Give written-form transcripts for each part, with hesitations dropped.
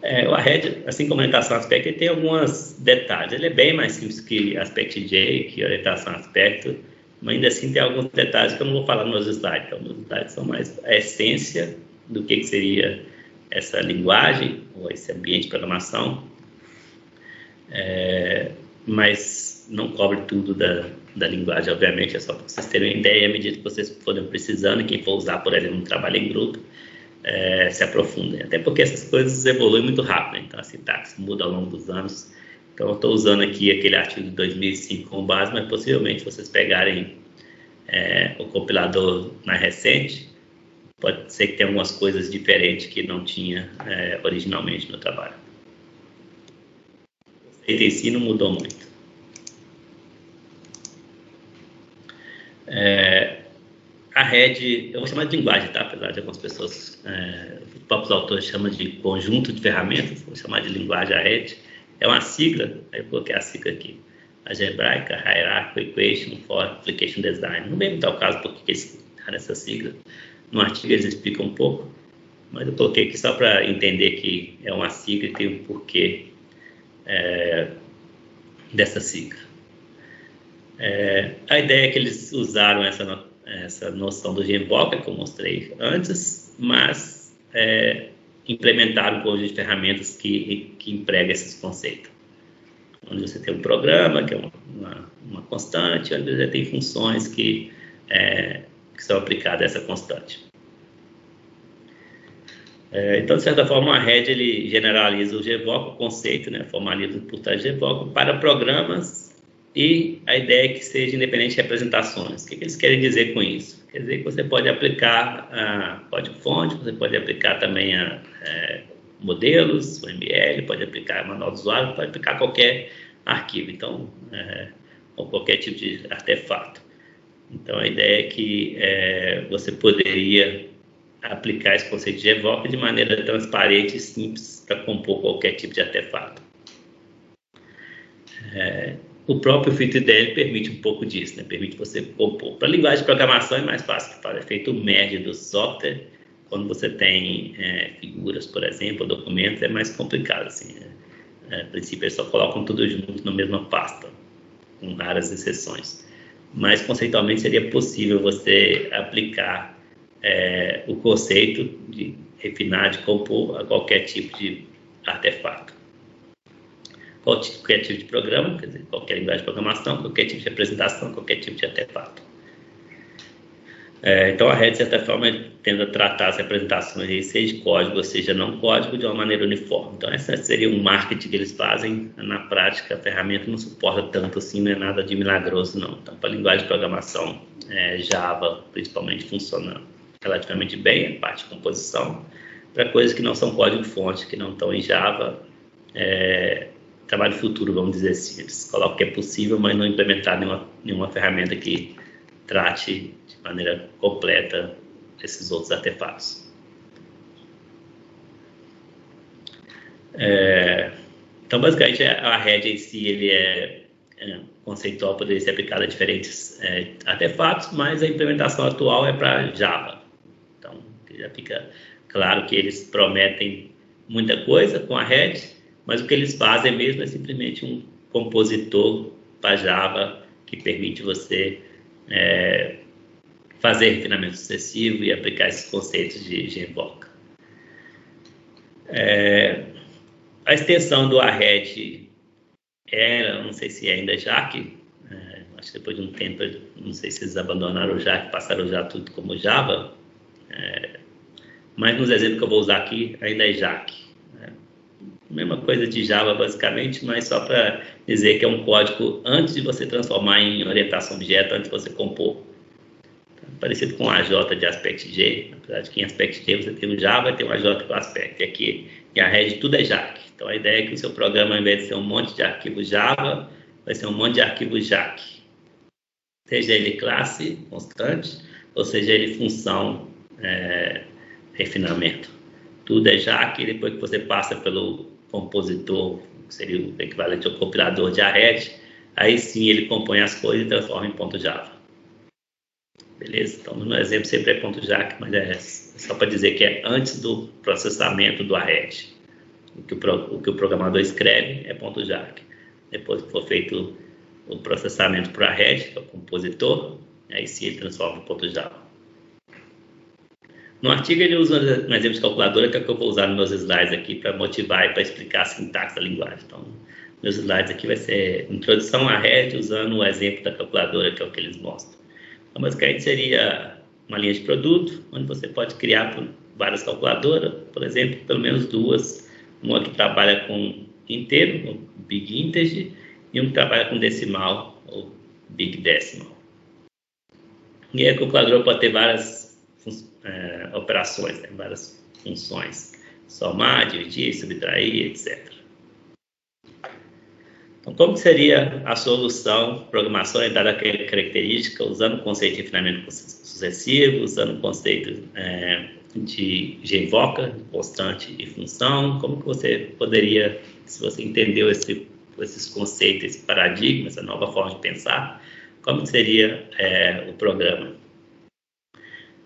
O Arred, assim como a orientação aspecto, ele tem alguns detalhes. Ele é bem mais simples que Aspect-J, que orientação aspecto, mas ainda assim tem alguns detalhes que eu não vou falar nos slides. Então, os slides são mais a essência do que seria essa linguagem, ou esse ambiente de programação, mas não cobre tudo da linguagem, obviamente, é só para vocês terem uma ideia, à medida que vocês forem precisando, e quem for usar, por exemplo, um trabalho em grupo, se aprofundem, até porque essas coisas evoluem muito rápido, né? Então a sintaxe muda ao longo dos anos. Então eu estou usando aqui aquele artigo de 2005 como base, mas possivelmente vocês pegarem o compilador mais recente, pode ser que tenha algumas coisas diferentes que não tinha originalmente no trabalho. O conceito em si não mudou muito. A rede, eu vou chamar de linguagem, tá? Apesar de algumas pessoas, os próprios autores chamam de conjunto de ferramentas, vou chamar de linguagem a rede. É uma sigla, aí eu coloquei a sigla aqui, algebraica, hierarchical equation for application design. Não vem muito ao caso porque eles colocaram essa sigla. No artigo eles explicam um pouco, mas eu coloquei aqui só para entender que é uma sigla e tem um porquê dessa sigla. A ideia é que eles usaram essa noção do Genvoca, que eu mostrei antes, mas implementaram um conjunto de ferramentas que emprega esses conceitos. Onde você tem um programa, que é uma constante, onde você tem funções que são aplicadas a essa constante. Então, de certa forma, a rede ele generaliza o Genvoca, o conceito, né, formaliza por trás do Genvoca, para programas, e a ideia é que seja independente de representações. O que eles querem dizer com isso? Quer dizer que você pode aplicar código-fonte, você pode aplicar também modelos, o ML, pode aplicar manual do usuário, pode aplicar qualquer arquivo, então, ou qualquer tipo de artefato. Então, a ideia é que você poderia aplicar esse conceito de Genvoca de maneira transparente e simples para compor qualquer tipo de artefato. O próprio FeatureIDL permite um pouco disso, né? Permite você compor. Para a linguagem de programação é mais fácil que faz. É feito o merge do software. Quando você tem figuras, por exemplo, ou documentos, é mais complicado. Assim, a princípio, eles só colocam tudo junto na mesma pasta, com raras exceções. Mas, conceitualmente, seria possível você aplicar o conceito de refinar, de compor a qualquer tipo de artefato. Qualquer tipo de programa, quer dizer, qualquer linguagem de programação, qualquer tipo de representação, qualquer tipo de artefato. Então, a rede, de certa forma, tende a tratar as representações, seja de código ou seja não código, de uma maneira uniforme. Então, esse seria um marketing que eles fazem. Na prática, a ferramenta não suporta tanto assim, não é nada de milagroso, não. Então, para a linguagem de programação, Java, principalmente, funciona relativamente bem, a parte de composição. Para coisas que não são código-fonte, que não estão em Java, trabalho futuro, vamos dizer assim. Eles colocam que é possível, mas não implementar nenhuma ferramenta que trate de maneira completa esses outros artefatos. Então, basicamente, a rede em si ele conceitual, poderia ser aplicada a diferentes artefatos, mas a implementação atual é para Java. Então, já fica claro que eles prometem muita coisa com a rede, mas o que eles fazem mesmo é simplesmente um compositor para Java que permite você fazer refinamento sucessivo e aplicar esses conceitos de Genvoca. A extensão do Arred não sei se ainda é JAC, acho que depois de um tempo, não sei se eles abandonaram o JAC, passaram já tudo como Java, mas nos exemplos que eu vou usar aqui ainda é JAC. Mesma coisa de Java, basicamente, mas só para dizer que é um código antes de você transformar em orientação objeto, antes de você compor. Parecido com o AJ de Aspect-J, apesar de que em Aspect-J você tem o Java e tem o AJ com Aspect. E aqui em Arred tudo é JAC. Então a ideia é que o seu programa, ao invés de ser um monte de arquivos Java, vai ser um monte de arquivos JAC. Seja ele classe, constante, ou seja ele função, refinamento. Tudo é JAC, e depois que você passa pelo compositor, que seria o equivalente ao compilador de Arred, aí sim ele compõe as coisas e transforma em .java. Beleza? Então, no exemplo sempre é .jac, mas é só para dizer que é antes do processamento do Arred. o que o programador escreve é ponto .jac. Depois que for feito o processamento para a rede, que é o compositor, aí sim ele transforma em ponto .java. No artigo ele usa um exemplo de calculadora, que é o que eu vou usar nos meus slides aqui para motivar e para explicar a sintaxe da linguagem. Então, meus slides aqui vai ser introdução à rede usando o exemplo da calculadora, que é o que eles mostram. Então, basicamente seria uma linha de produto, onde você pode criar várias calculadoras, por exemplo, pelo menos duas. Uma que trabalha com inteiro, ou big integer, e uma que trabalha com decimal, ou big decimal. E aí a calculadora pode ter várias operações, né? Várias funções. Somar, dividir, subtrair, etc. Então, como seria a solução, programação orientada a característica, usando o conceito de refinamento sucessivo, usando o conceito de GEVOCA, constante e função? Como que você poderia, se você entendeu esses conceitos, esse paradigma, essa nova forma de pensar, como seria o programa?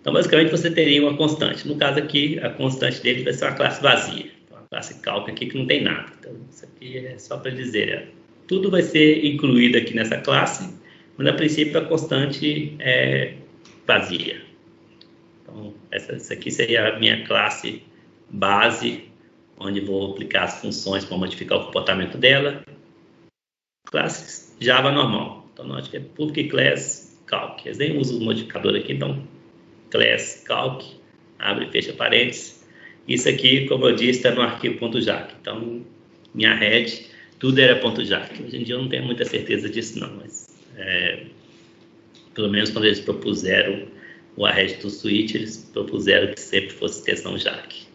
Então, basicamente, você teria uma constante. No caso aqui, a constante dele vai ser uma classe vazia. Então, uma classe calc aqui que não tem nada. Então, isso aqui é só para dizer, tudo vai ser incluído aqui nessa classe, mas, a princípio, a constante é vazia. Então, essa aqui seria a minha classe base, onde vou aplicar as funções para modificar o comportamento dela. Classe Java normal. Então, note que é public class calc. Eles nem usam o modificador aqui, então class calc, abre e fecha parênteses. Isso aqui, como eu disse, está no arquivo .jac. Então, minha rede, tudo era .jac. Hoje em dia eu não tenho muita certeza disso não, mas pelo menos quando eles propuseram o array do switch, eles propuseram que sempre fosse extensão jac.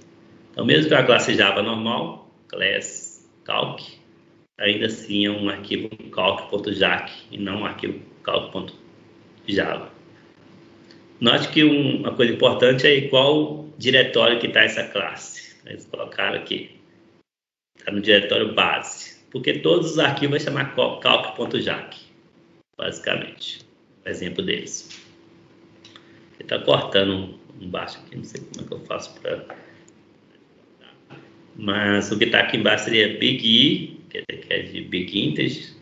Então, mesmo que a classe Java normal, class calc, ainda assim é um arquivo calc.jac e não um arquivo calc.java. Note que uma coisa importante é qual diretório que está essa classe. Eles colocaram aqui. Está no diretório base. Porque todos os arquivos vão chamar calc.jac, basicamente. O exemplo deles. Ele está cortando embaixo aqui, não sei como é que eu faço para... Mas o que está aqui embaixo seria big I, que é de big integer,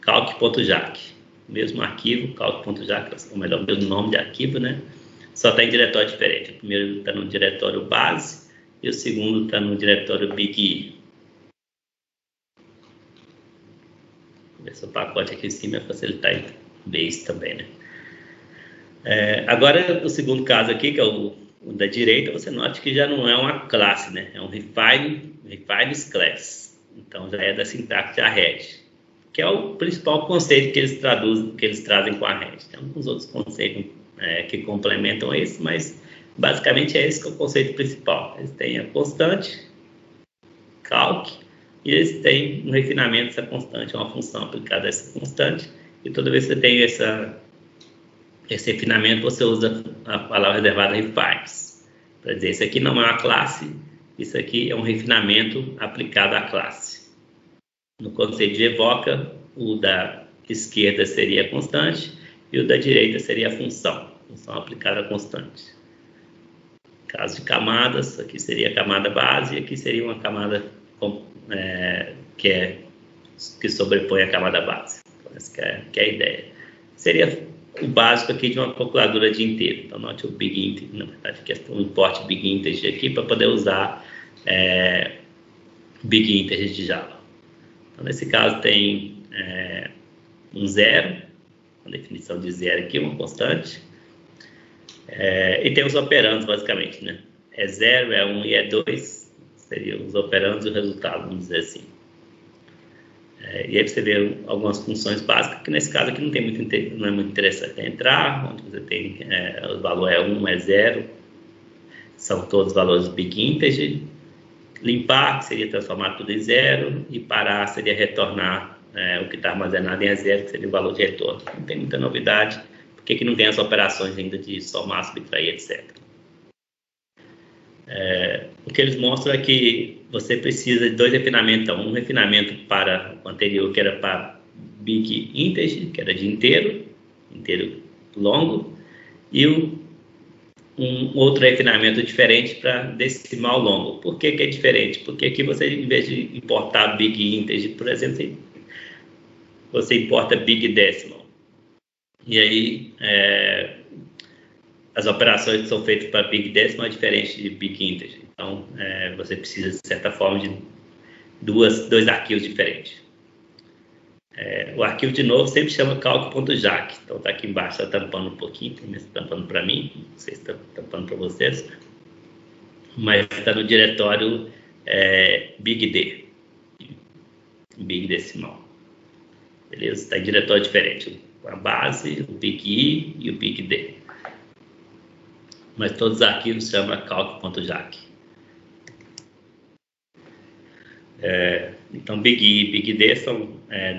calc.jac. Mesmo arquivo, calc.jac, ou melhor, o mesmo nome de arquivo, né? Só está em diretório diferente. O primeiro está no diretório base e o segundo está no diretório big I. Vou ver se o pacote aqui em cima é facilitar ver isso também, né? Agora, o segundo caso aqui, que é o da direita, você note que já não é uma classe, né? É um refines class. Então, já é da sintaxe array, que é o principal conceito que eles trazem com a rede. Tem alguns outros conceitos que complementam esse, mas basicamente é esse que é o conceito principal. Eles têm a constante, calc, e eles têm um refinamento dessa constante, uma função aplicada a essa constante, e toda vez que você tem esse refinamento, você usa a palavra reservada refines, para dizer, isso aqui não é uma classe, isso aqui é um refinamento aplicado à classe. No conceito de evoca, o da esquerda seria a constante e o da direita seria a função aplicada à constante. Caso de camadas, aqui seria a camada base e aqui seria uma camada que sobrepõe a camada base. Então, essa que é a ideia. Seria o básico aqui de uma calculadora de inteiro. Então, note o big integer, na verdade, que é um import big integer aqui para poder usar big integer de Java. Então, nesse caso, tem um zero, a definição de zero aqui, uma constante, e tem os operandos, basicamente, né? É 0, é 1 e é 2, seriam os operandos e o resultado, vamos dizer assim. E aí você vê algumas funções básicas, que nesse caso aqui não é muito interessante. É entrar, onde você tem o valor é 1, é 0, são todos valores big integer. Limpar, que seria transformar tudo em 0, e parar seria retornar o que está armazenado em 0, que seria o valor de retorno. Não tem muita novidade, porque aqui não tem as operações ainda de somar, subtrair, etc. O que eles mostram é que você precisa de dois refinamentos. Então, um refinamento para o anterior, que era para big integer, que era de inteiro longo, e um um outro refinamento diferente para decimal longo. Por que é diferente? Porque aqui você, em vez de importar Big Integer, por exemplo, você importa Big Decimal. E aí, as operações que são feitas para Big Decimal é diferente de Big Integer. Então, você precisa, de certa forma, de dois arquivos diferentes. O arquivo, de novo, sempre chama calc.jac. Então, está aqui embaixo, está tampando um pouquinho, está tampando para mim, não sei se está tampando para vocês, mas está no diretório BigD, Big Decimal. Beleza? Está em diretório diferente, a base, o Big I e o Big D. Mas todos os arquivos chamam calc.jac. Então, Big I e Big D são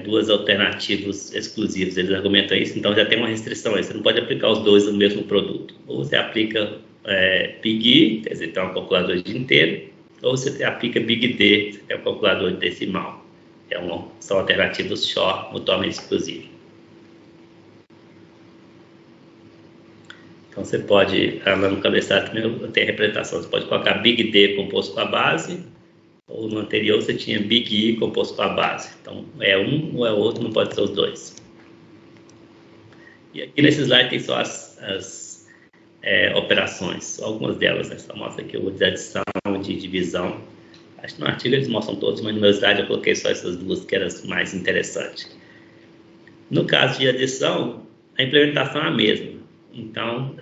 duas alternativas exclusivas. Eles argumentam isso, então já tem uma restrição aí. Você não pode aplicar os dois no mesmo produto. Ou você aplica Big I, quer dizer, tem uma calculadora de inteiro, ou você aplica Big D, você tem uma calculadora de decimal. São alternativas Shor mutuamente exclusivas. Então, você pode, lá no cabeçalho também tem a representação, você pode colocar Big D composto com a base, ou no anterior você tinha Big I composto com a base. Então, é um ou é outro, não pode ser os dois. E aqui nesse slide tem só as operações, algumas delas, né? Só mostra aqui o de adição, de divisão. Acho que no artigo eles mostram todos, mas no meu slide eu coloquei só essas duas que eram as mais interessantes. No caso de adição, a implementação é a mesma. Então,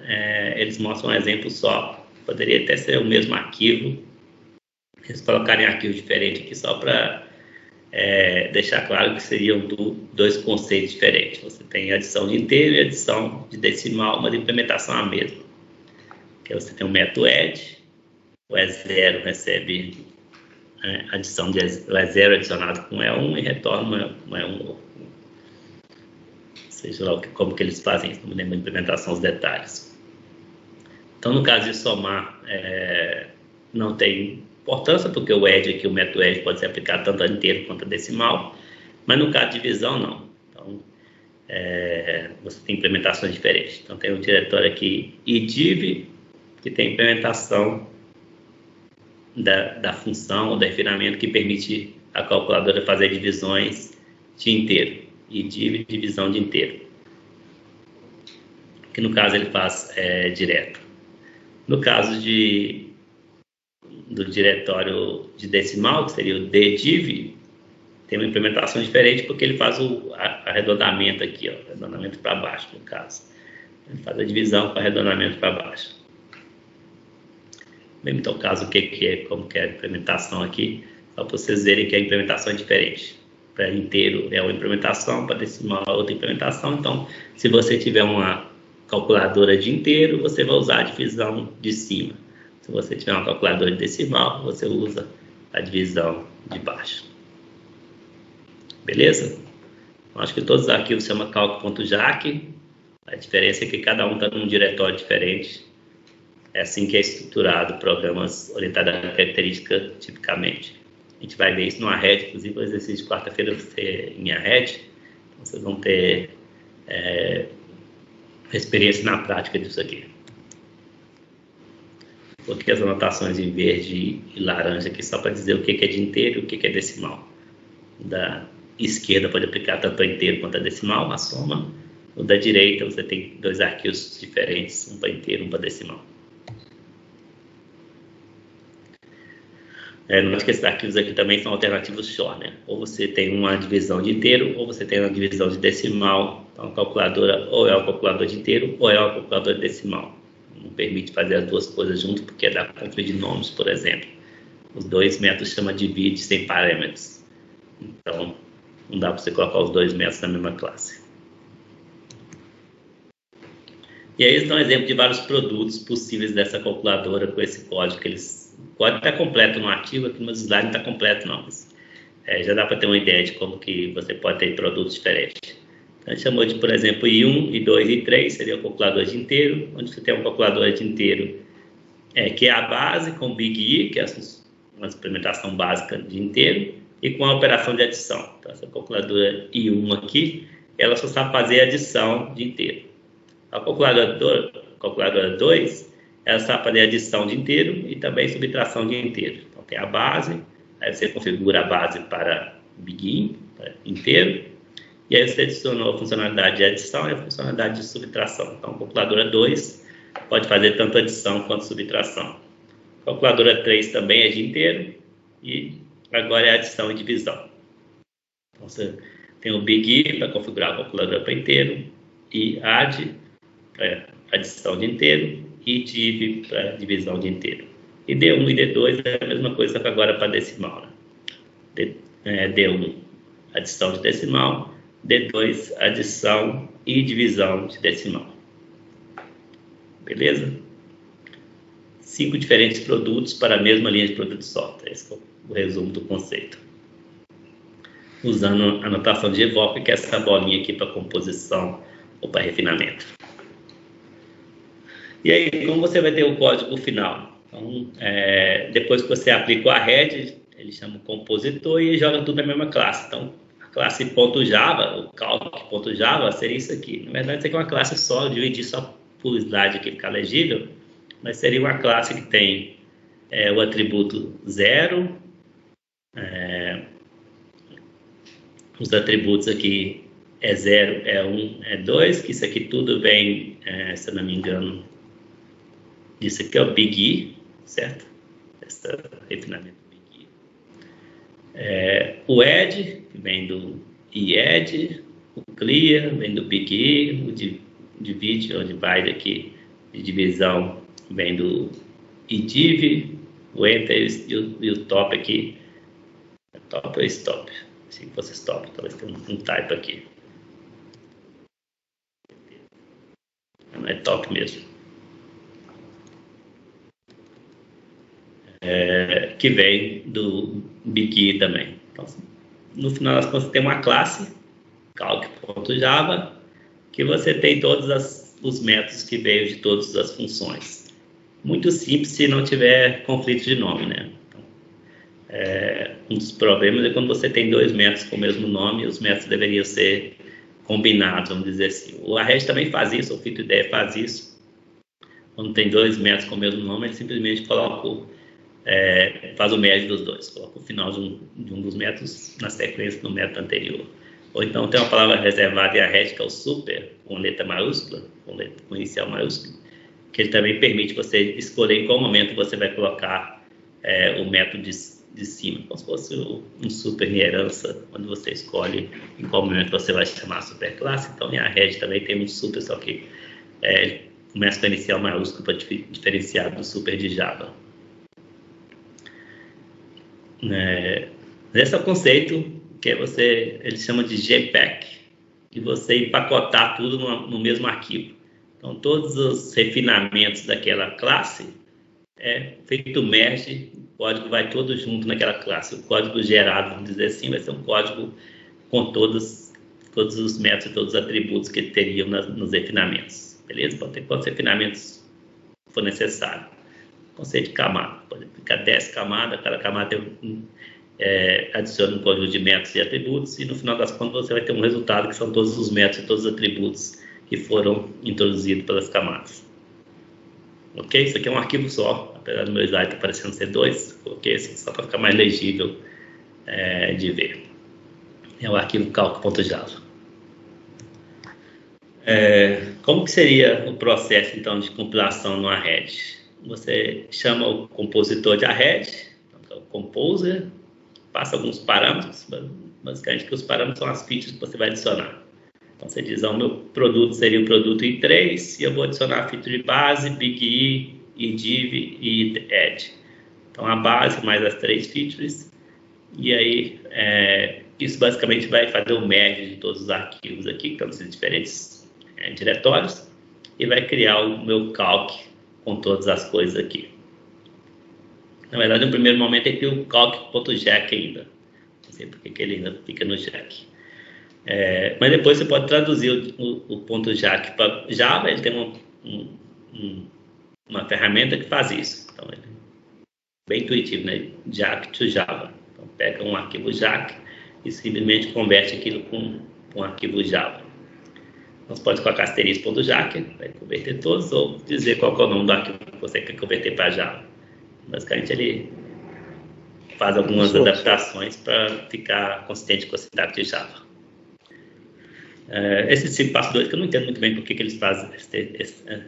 eles mostram um exemplo só. Poderia até ser o mesmo arquivo. Eles colocarem arquivo diferente aqui só para deixar claro que seriam dois conceitos diferentes. Você tem adição de inteiro e adição de decimal, mas a implementação é a mesma. Que você tem o método add, o E0 recebe adição de E0 adicionado com E1 e retorna um E1. Seja lá como que eles fazem isso, não me lembro da implementação, os detalhes. Então, no caso de somar, não tem importância, porque o add aqui, o método add, pode ser aplicado tanto a inteiro quanto a decimal, mas no caso de divisão, não. Então, você tem implementações diferentes. Então, tem um diretório aqui, idiv, que tem implementação da função ou do refinamento que permite a calculadora fazer divisões de inteiro. E divisão de inteiro, que no caso ele faz direto. No caso do diretório de decimal, que seria o ddiv, tem uma implementação diferente porque ele faz o arredondamento aqui, ó, arredondamento para baixo, no caso. Ele faz a divisão com arredondamento para baixo. Bem, então, o caso, como que é a implementação aqui, só para vocês verem que a implementação é diferente. Para inteiro é uma implementação, para decimal é outra implementação. Então, se você tiver uma calculadora de inteiro, você vai usar a divisão de cima. Se você tiver uma calculadora de decimal, você usa a divisão de baixo. Beleza? Então, acho que todos os arquivos se chamam calc.jac. A diferença é que cada um está num diretório diferente. É assim que é estruturado programas orientados à característica, tipicamente. A gente vai ver isso no Arred, inclusive o exercício de quarta-feira vai ser em Arred. Então, vocês vão ter experiência na prática disso aqui. Coloquei as anotações em verde e laranja aqui só para dizer o que é de inteiro e o que é decimal. Da esquerda pode aplicar tanto a inteiro quanto a decimal, a soma. O da direita você tem dois arquivos diferentes, um para inteiro e um para decimal. Nós que esses arquivos aqui também são alternativos Shor, né? Ou você tem uma divisão de inteiro, ou você tem uma divisão de decimal. Então, a calculadora ou é uma calculadora de inteiro, ou é uma calculadora de decimal. Não permite fazer as duas coisas juntas, porque dá conflito de nomes, por exemplo. Os dois métodos chamam divide sem parâmetros. Então, não dá para você colocar os dois métodos na mesma classe. E aí eles dão exemplo de vários produtos possíveis dessa calculadora com esse código que eles... O código está completo no artigo, aqui no slide não está completo não, mas já dá para ter uma ideia de como que você pode ter produtos diferentes. Então, a gente chamou de, por exemplo, I1, I2 e I3, seria o calculador de inteiro, onde você tem um calculador de inteiro que é a base com Big I, que é uma implementação básica de inteiro, e com a operação de adição. Então, essa calculadora I1 aqui, ela só sabe fazer adição de inteiro. A calculadora 2, ela sabe fazer adição de inteiro e também subtração de inteiro. Então tem a base, aí você configura a base para begin, para inteiro, e aí você adicionou a funcionalidade de adição e a funcionalidade de subtração. Então, a calculadora 2 pode fazer tanto adição quanto subtração. A calculadora 3 também é de inteiro e agora é adição e divisão. Então, você tem o begin para configurar a calculadora para inteiro, e add para adição de inteiro e div para divisão de inteiro. E D1 e D2 é a mesma coisa que agora para decimal. Né? D1, adição de decimal, D2, adição e divisão de decimal. Beleza? 5 diferentes produtos para a mesma linha de produto de software. Esse é o resumo do conceito. Usando a notação de evoque, que é essa bolinha aqui para composição ou para refinamento. E aí, como você vai ter o código final? Então, depois que você aplica o arred, ele chama o compositor e joga tudo na mesma classe. Então, a classe .java, o calc.java, seria isso aqui. Na verdade, isso aqui é uma classe só, eu dividi só por slide aqui, ficar legível, mas seria uma classe que tem o atributo 0, os atributos aqui é 0, é 1, é 2, que isso aqui tudo vem, se eu não me engano, isso aqui é o begin, certo? Esse refinamento begin. O add, que vem do iadd, o clear, vem do begin, o divide, ou divide aqui, de divisão, vem do idiv, o enter e o top aqui, top ou stop, se fosse stop, talvez tenha um type aqui. Não é top mesmo. Que vem do begin também. Então, no final das contas, tem uma classe, calc.java, que você tem todos os métodos que veio de todas as funções. Muito simples se não tiver conflito de nome, né? Então, um dos problemas é quando você tem dois métodos com o mesmo nome, os métodos deveriam ser combinados, vamos dizer assim. O arred também faz isso, o fit-IDEA faz isso. Quando tem dois métodos com o mesmo nome, ele simplesmente coloca faz o merge dos dois, coloca o final de um dos métodos na sequência do método anterior. Ou então tem uma palavra reservada em arred, que é o super, com letra maiúscula, com inicial maiúsculo, que ele também permite você escolher em qual momento você vai colocar o método de cima, como se fosse um super em herança, onde você escolhe em qual momento você vai chamar a superclasse. Então, em arred também tem um super, só que começa com a inicial maiúscula para diferenciar do super de Java. Esse é o conceito que ele chama de JPEG, e você empacotar tudo no mesmo arquivo. Então, todos os refinamentos daquela classe feito merge, o código vai todo junto naquela classe. O código gerado, vamos dizer assim, vai ser um código com todos os métodos, todos os atributos que teriam nos refinamentos. Beleza? Pode ter quantos refinamentos for necessário. Conceito de camada, pode ficar 10 camadas, cada camada adiciona um conjunto de métodos e atributos, e no final das contas você vai ter um resultado que são todos os métodos e todos os atributos que foram introduzidos pelas camadas. Ok? Isso aqui é um arquivo só, apesar do meu slide estar parecendo ser 2, coloquei esse só para ficar mais legível de ver. É o arquivo calc.java. Como que seria o processo então de compilação no arred? Você chama o compositor de arred, então, o composer, passa alguns parâmetros, basicamente que os parâmetros são as features que você vai adicionar. Então você diz, o meu produto seria o produto i3, e eu vou adicionar a feature de base, big I, div e add. Então a base mais as 3 features, e aí isso basicamente vai fazer o merge de todos os arquivos aqui, que estão nesses diferentes diretórios, e vai criar o meu calc com todas as coisas aqui. Na verdade, no primeiro momento ele tem o calc.jack ainda. Não sei porque que ele ainda fica no jack. Mas depois você pode traduzir o ponto jack para Java. Ele tem uma ferramenta que faz isso. Então, ele é bem intuitivo, né? Jack to Java. Então, pega um arquivo jack e simplesmente converte aquilo com um arquivo Java. Você pode colocar asterisco.jac, vai converter todos, ou dizer qual é o nome do arquivo que você quer converter para Java. Basicamente, ele faz algumas adaptações para ficar consistente com a sintaxe de Java. Esse passo 2, que eu não entendo muito bem por que eles fazem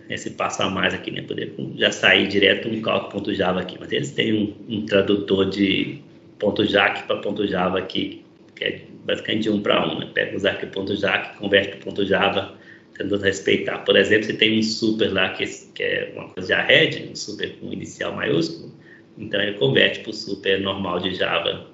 esse passo a mais aqui, né? Poder já sair direto um calc.java aqui, mas eles têm um tradutor de .jac para .java aqui, que é basicamente de 1 para 1, né? Pega os arquivos .jac, converte para .java, tentando respeitar. Por exemplo, se tem um super lá que é uma coisa de arred, um super com inicial maiúsculo, então ele converte para o super normal de Java,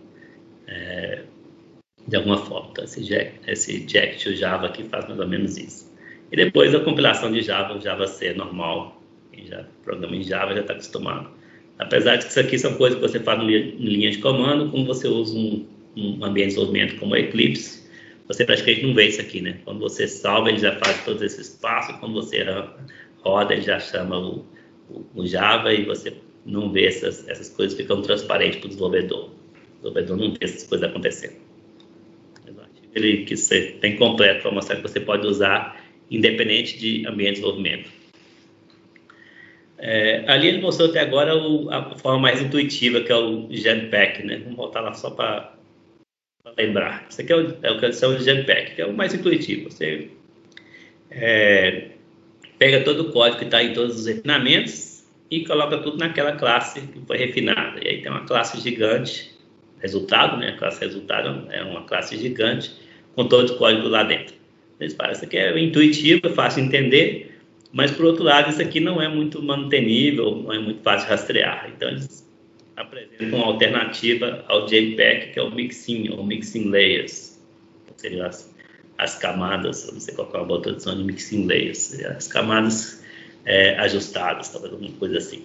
de alguma forma. Então, esse jack to Java aqui faz mais ou menos isso. E depois a compilação de Java, o Java C normal, quem já programa em Java já está acostumado. Apesar de que isso aqui são coisas que você faz em linha de comando, como você usa um ambiente de desenvolvimento como o Eclipse, você praticamente não vê isso aqui, né? Quando você salva, ele já faz todos esses passos, quando você roda, ele já chama o Java e você não vê essas coisas, ficam transparentes para o desenvolvedor. O desenvolvedor não vê essas coisas acontecendo. Ele que ser bem completo para mostrar que você pode usar independente de ambiente de desenvolvimento. Ali ele mostrou até agora a forma mais intuitiva, que é o Genpack, né? Vamos voltar lá só para lembrar. Isso aqui é o que eles chamam de Genpack, que é o mais intuitivo. Você pega todo o código que está em todos os refinamentos e coloca tudo naquela classe que foi refinada. E aí tem uma classe gigante, resultado, né? A classe resultado é uma classe gigante com todo o código lá dentro. Eles falam, isso aqui é intuitivo, é fácil de entender, mas por outro lado, isso aqui não é muito manutenível, não é muito fácil de rastrear. Então eles apresentam uma alternativa ao Genpack, que é o Mixin, ou Mixin Layers. Seriam as camadas, não sei qual é a boa tradução de Mixin Layers, as camadas ajustadas, talvez alguma coisa assim.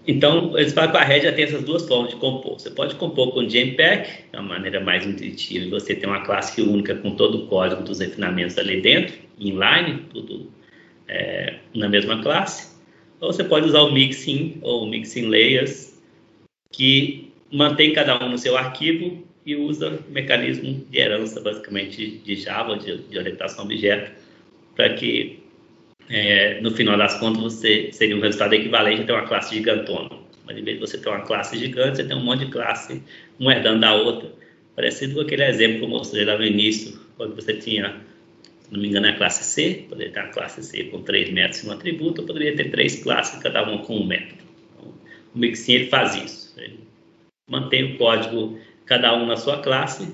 Então, eles falam que a Red já tem essas duas formas de compor. Você pode compor com o Genpack, de uma maneira mais intuitiva, e você tem uma classe única com todo o código dos refinamentos ali dentro, inline, tudo na mesma classe. Ou você pode usar o Mixin ou o Mixin Layers, que mantém cada um no seu arquivo e usa o mecanismo de herança, basicamente, de Java, de orientação a objeto, para que no final das contas, seria um resultado equivalente a ter uma classe gigantona. Mas em vez de você ter uma classe gigante, você tem um monte de classe, uma herdando da outra. Parecido com aquele exemplo que eu mostrei lá no início, quando você tinha, se não me engano, a classe C, poderia ter uma classe C com 3 métodos e um atributo, ou poderia ter 3 classes, cada uma com um método. Então, o Mixin ele faz isso. Ele mantém o código, cada um na sua classe,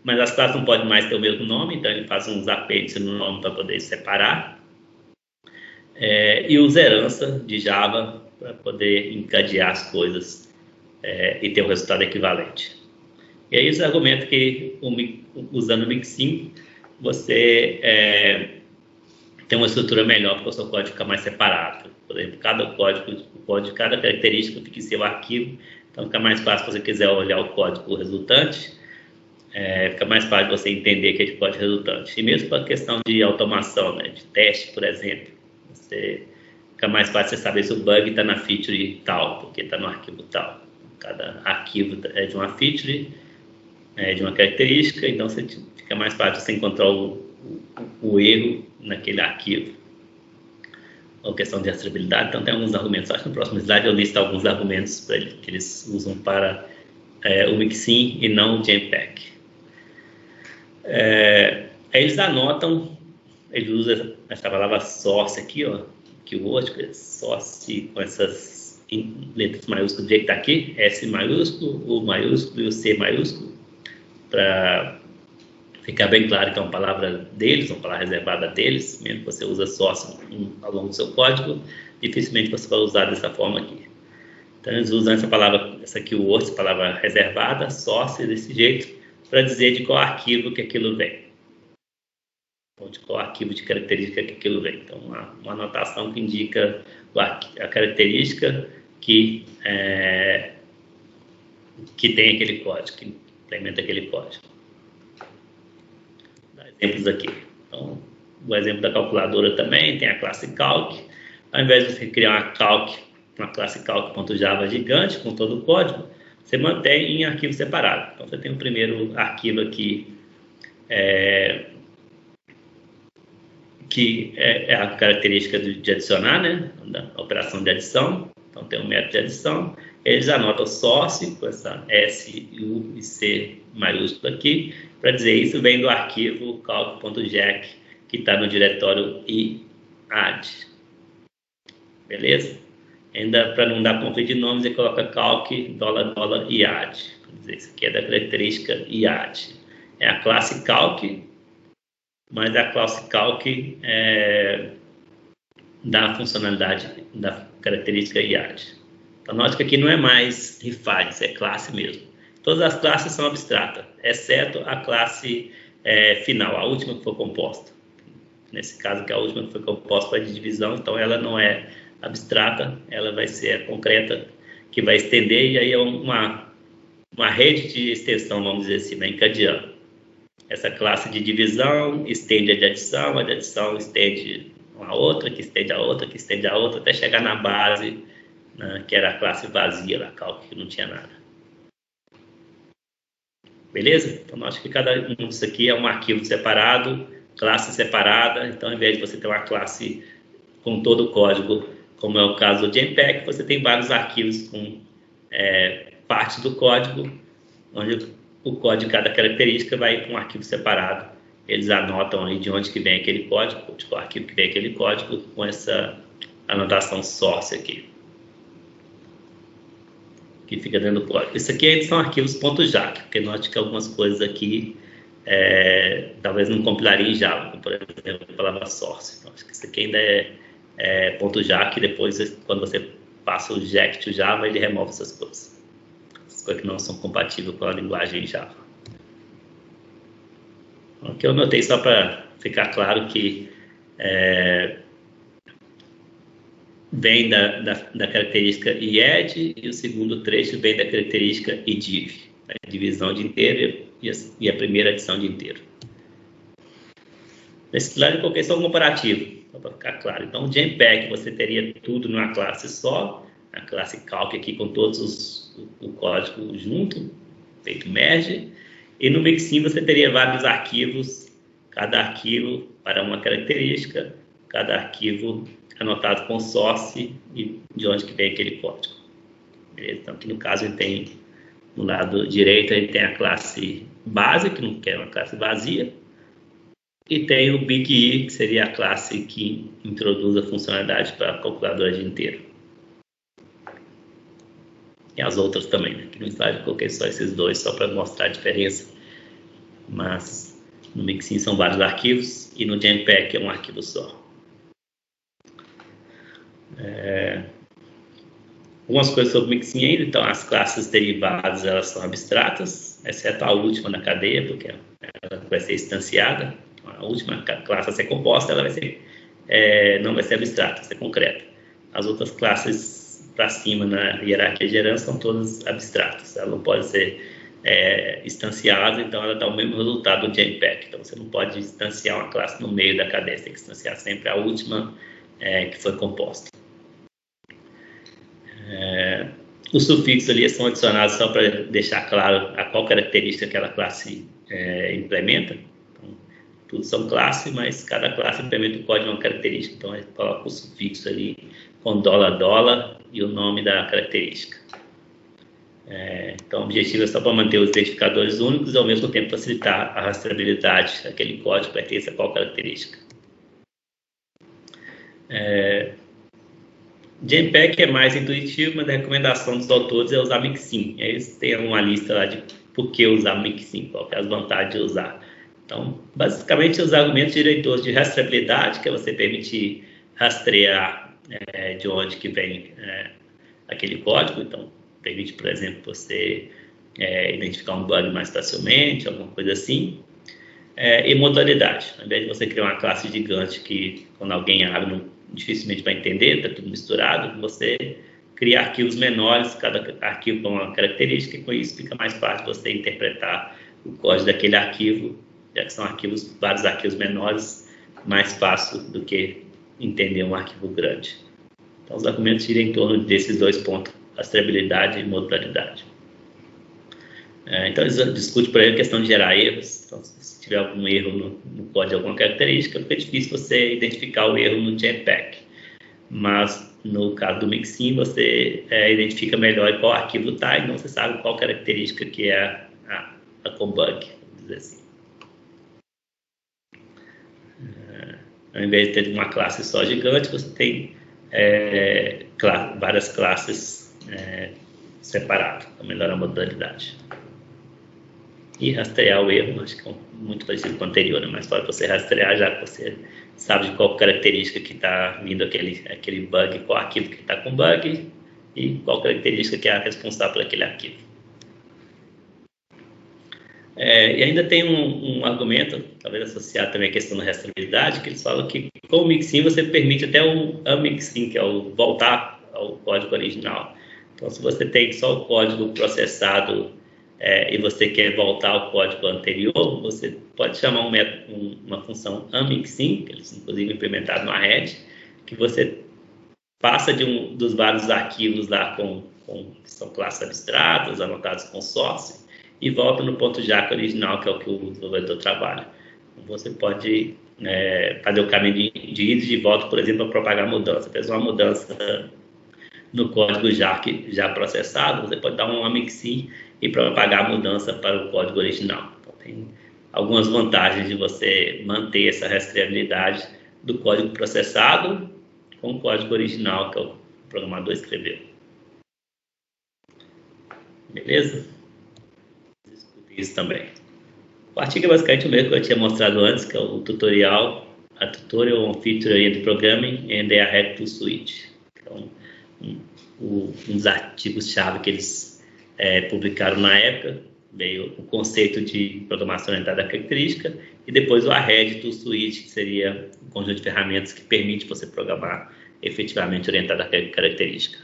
mas as classes não podem mais ter o mesmo nome, então ele faz uns apêndices no nome para poder separar. E usa herança de Java para poder encadear as coisas e ter um resultado equivalente. E aí, os argumentos que, usando o Mixin, você tem uma estrutura melhor para o seu código ficar mais separado. Por exemplo, o código de cada característica fica em seu arquivo, então fica mais fácil se você quiser olhar o código resultante, fica mais fácil você entender aquele código resultante. E mesmo para a questão de automação, né, de teste, por exemplo, fica mais fácil você saber se o bug está na feature tal, porque está no arquivo tal. Cada arquivo é de uma feature, de uma característica, então fica mais fácil você encontrar o erro naquele arquivo. Ou questão de rastreabilidade, então tem alguns argumentos. Acho que no próximo slide eu listo alguns argumentos que eles usam para o Mixin e não o Genpack. Aí eles anotam, eles usam essa palavra source aqui, ó, que o outro source com essas letras maiúsculas do jeito que está aqui, S maiúsculo, U maiúsculo e o C maiúsculo, para ficar bem claro que é uma palavra deles, uma palavra reservada deles. Mesmo que você usa source ao longo do seu código, dificilmente você vai usar dessa forma aqui. Então eles usam essa palavra, essa aqui, o outro, essa palavra reservada, source, desse jeito, para dizer de qual arquivo que aquilo vem. Ou de qual arquivo de característica que aquilo vem. Então, uma anotação que indica a característica que tem aquele código, que implementa aquele código. Vou dar exemplos aqui. Então, o exemplo da calculadora também tem a classe calc. Ao invés de você criar uma classe calc.java gigante com todo o código, você mantém em arquivo separado. Então, você tem o primeiro arquivo aqui que é a característica de adicionar, né, da operação de adição. Então, tem um método de adição. Eles anotam source, com essa S, U e C maiúsculo aqui. Para dizer isso, vem do arquivo calc.jack, que está no diretório iad. Beleza? Ainda para não dar conflito de nomes, ele coloca calc $iad. Para dizer, isso aqui é da característica iad. É a classe calc, mas a classe calc da funcionalidade da característica iad. Então, note que aqui não é mais rifades, é classe mesmo. Todas as classes são abstratas, exceto a classe final, a última que foi composta. Nesse caso, que a última que foi composta foi de divisão, então ela não é abstrata, ela vai ser a concreta, que vai estender, e aí é uma rede de extensão, vamos dizer assim, vai encadeando. Essa classe de divisão estende a de adição estende uma outra, que estende a outra, que estende a outra, até chegar na base, né, que era a classe vazia, lá, cálculo, que não tinha nada. Beleza? Então, acho que cada um disso aqui é um arquivo separado, classe separada. Então, ao invés de você ter uma classe com todo o código, como é o caso do Genpack, você tem vários arquivos com parte do código, onde o código de cada característica vai para um arquivo separado. Eles anotam aí de onde que vem aquele código, tipo, o arquivo que vem aquele código, com essa anotação source aqui, que fica dentro do código. Isso aqui ainda são arquivos .jack, porque note que algumas coisas aqui talvez não compilariam em Java, como por exemplo a palavra source. Então, acho que isso aqui ainda é .jack, e depois, quando você passa o jack to Java, ele remove essas coisas. Essas coisas que não são compatíveis com a linguagem Java. Aqui eu notei só para ficar claro que vem da característica ied, e o segundo trecho vem da característica idiv, a divisão de inteiro e a primeira adição de inteiro. Nesse slide eu coloquei só um comparativo, só para ficar claro. Então, o Genpack você teria tudo numa classe só, a classe calc aqui com todos o código junto, feito merge, e no Mixin você teria vários arquivos, cada arquivo para uma característica, cada arquivo anotado com source e de onde que vem aquele código. Beleza? Então, aqui no caso, ele tem, no lado direito, ele tem a classe base, que é uma classe vazia, e tem o Big I, que seria a classe que introduz a funcionalidade para a calculadora de inteiro. E as outras também, né? Aqui no slide eu coloquei só esses dois, só para mostrar a diferença. Mas no Mixin são vários arquivos, e no Genpack é um arquivo só. Algumas coisas sobre o Mixin ainda. Então, as classes derivadas, elas são abstratas, exceto a última na cadeia, porque ela vai ser instanciada. A última classe a ser composta, ela vai ser, não vai ser abstrata, vai ser concreta. As outras classes para cima na hierarquia de herança são todas abstratas. Ela não pode ser instanciada, então ela dá o mesmo resultado do Genpack. Então, você não pode instanciar uma classe no meio da cadeia, você tem que instanciar sempre a última que foi composta. Os sufixos ali são adicionados só para deixar claro a qual característica aquela classe implementa. Então, tudo são classes, mas cada classe implementa o código de uma característica. Então, a gente coloca o sufixo ali com $$ e o nome da característica. Então, o objetivo é só para manter os identificadores únicos e, ao mesmo tempo, facilitar a rastreabilidade daquele código que pertence a qual característica. Genpack é mais intuitivo, mas a recomendação dos autores é usar Mixin. Eles têm uma lista lá de por que usar Mixin, qual que é as vantagens de usar. Então, basicamente, os argumentos diretores de rastreabilidade, que é você permitir rastrear de onde que vem aquele código. Então, permite, por exemplo, você identificar um bug mais facilmente, alguma coisa assim. E modalidade. Ao invés de você criar uma classe gigante que, quando alguém abre, dificilmente vai entender, está tudo misturado, você cria arquivos menores, cada arquivo com uma característica, e com isso fica mais fácil você interpretar o código daquele arquivo, já que são vários arquivos menores, mais fácil do que entender um arquivo grande. Então, os argumentos giram em torno desses dois pontos, rastreabilidade e modularidade. Então, eles discutem, por exemplo, a questão de gerar erros. Então, se tiver algum erro no código, alguma característica, fica difícil você identificar o erro no Jetpack. Mas, no caso do Mixin, você identifica melhor qual arquivo está, então você sabe qual característica que é a com-bug, vamos dizer assim. Ao invés de ter uma classe só gigante, você tem várias classes separadas, para melhorar a modalidade. E rastrear o erro, acho que é muito parecido com o anterior, né? Mas pode você rastrear já que você sabe de qual característica que está vindo aquele bug, qual arquivo que está com bug e qual característica que é a responsável por aquele arquivo. E ainda tem um argumento, talvez associado também à questão da rastreabilidade, que eles falam que com o Mixin você permite até o unmixing, que é o voltar ao código original. Então, se você tem só o código processado e você quer voltar ao código anterior, você pode chamar uma função unmixing, que eles inclusive implementaram no Arred, que você passa dos vários arquivos lá que são classes abstratas, anotados com source, e volta no ponto JAK original, que é o que o desenvolvedor trabalha. Você pode fazer o caminho de ida e de volta, por exemplo, para propagar mudança. Fez uma mudança no código JAK já processado, você pode dar um unmixing e propagar a mudança para o código original. Então, tem algumas vantagens de você manter essa rastreabilidade do código processado com o código original que o programador escreveu. Beleza? Isso também. O artigo é basicamente o mesmo que eu tinha mostrado antes, que é o tutorial, a Tutorial on Feature Oriented Programming and the Arred Tool Suite. Então, um dos artigos-chave que eles publicaram na época, veio o conceito de programação orientada à característica e depois o Arred Tool Suite, que seria um conjunto de ferramentas que permite você programar efetivamente orientado à característica.